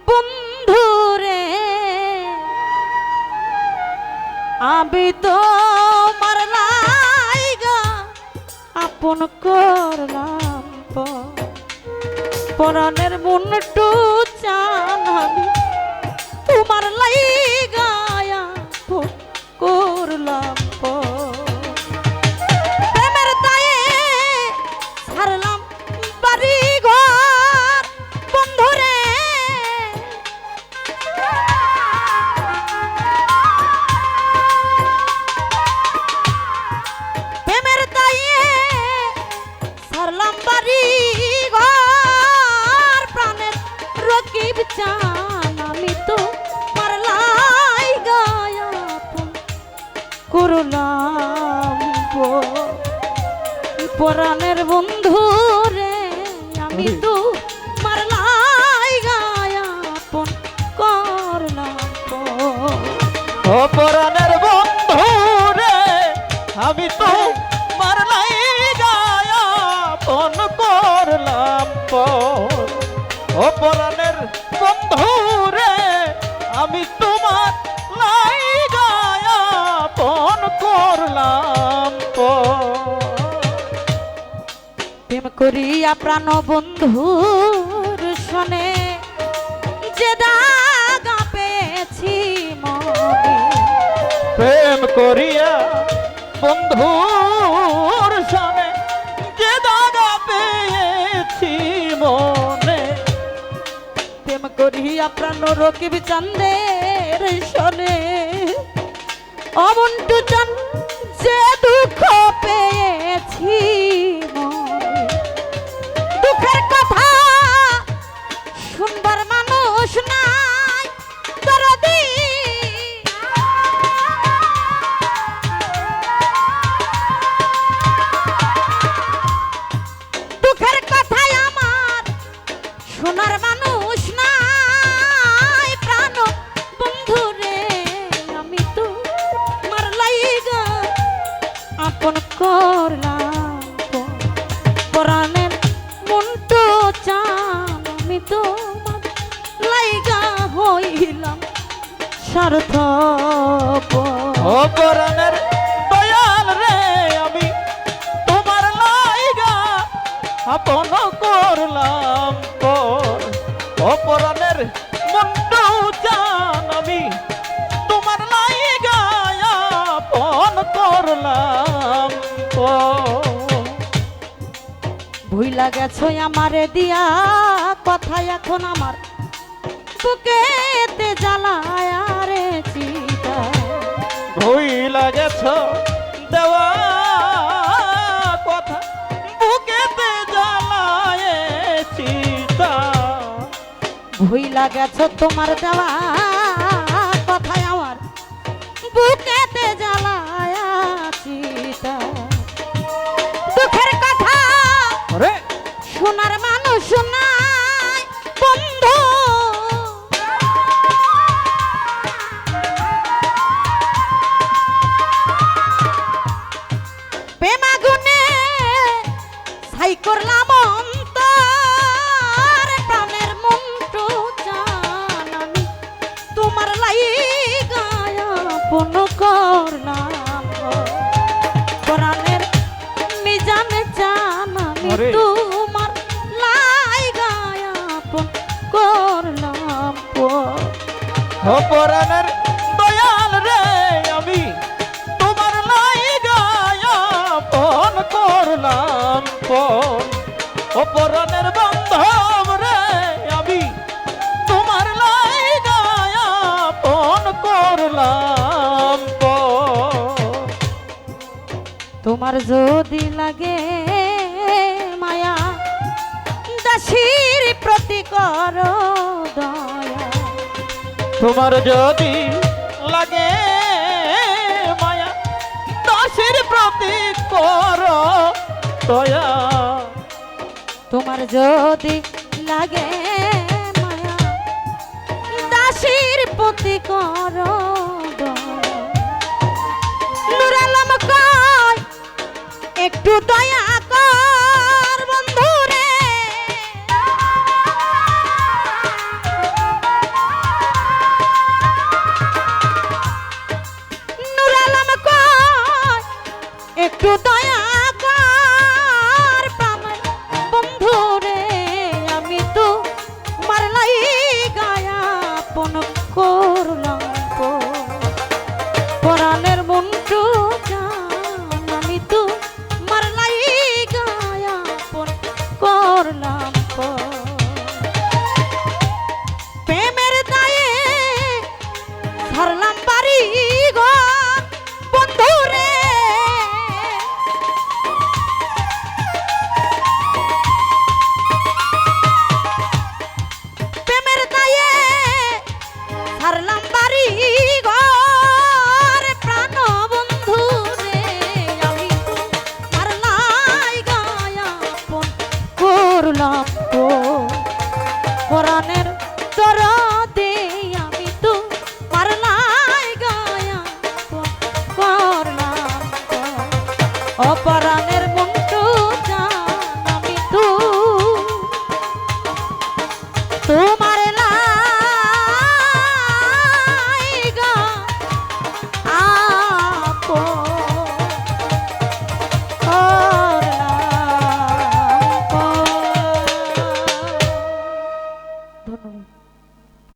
বন্ধু রে আমি তো মারলাইগা আপন করলাম পরাণের মনটু চান আমি তোমার লাইগা আপন করলাম প্রেমের দায়ে ছাড়লাম বাড়ি ঘর বন্ধু রে প্রেমের দায়ে ছাড়লাম বাড়ি ঘর প্রাণের রকিব চান আমি তো মারলাই গায়া করলাম পরাণের বন্ধু রে আমি তো মারলাই গায়া আপন করলাম ও পরাণের বন্ধু রে আমি তো মারলাই গায়া আপন করলাম ও পরাণের বন্ধু রে আমি তোমার লাই গায়া আপন করলাম প্রেম করিয়া প্রাণ বন্ধুর শোনে যে দাগা পেয়েছি মনে প্রেম করিয়া বন্ধুর সনে যে দাগা পেয়েছি মনে প্রেম করিয়া প্রাণ রকিব চান্দের শোনে অমন্টু চান যে দুঃখ পেয়েছি মনে দুঃখের কথা শুনবার মানুষ নাই দরদি দুঃখের কথাই আমার শোনার মানুষ নাই প্রাণ বন্ধু রে আমি তো মারলাইগা আপন করলাম পরাণের মনটো চান আমি তো লাইগা হইলাম সার্থক ও পরাণের দয়াল রে আমি তোমার লাইগা আপন করলাম ও পরাণের মনটো চান আমি তোমার লাইগা আপন করলাম ভুইলা গেছো আমারে দিয়া কথা এখন আমার বুকেতে জ্বালায় রে চিতা ভুইলা গেছ দেওয়া কথা বুকেতে জ্বালায় চিতা ভুইলা গেছো তোমার দেওয়া কথায় আমার বুকেতে জ্বালায় চিতা দুঃখের কথা রে শোনার মানুষ নাই বন্ধু প্রেমাগুনে ছাই করলাম অন্তর প্রাণের মন্টু চান আমি তোমার লাইগা আপন করলাম প্রাণের মিজান চান আমি তোমার লাইগা আপন করলাম ও পরাণের দয়াল রে আমি তোমার লাইগা আপন করলাম ও পরাণের বান্ধব রে আমি তোমার লাইগা আপন করলাম তোমার যদি লাগে মায়া দাসীর প্রতি কর দয়া তোমার যদি লাগে মায়া দাসের প্রতি কর দয়া তোমার যদি লাগে মায়া দাসীর প্রতি কর দয়া নূর আলম কয় একটু দয়া কর বন্ধু রে পরাণের দরদে আমি তো মারলাই গায়া করলাম অপর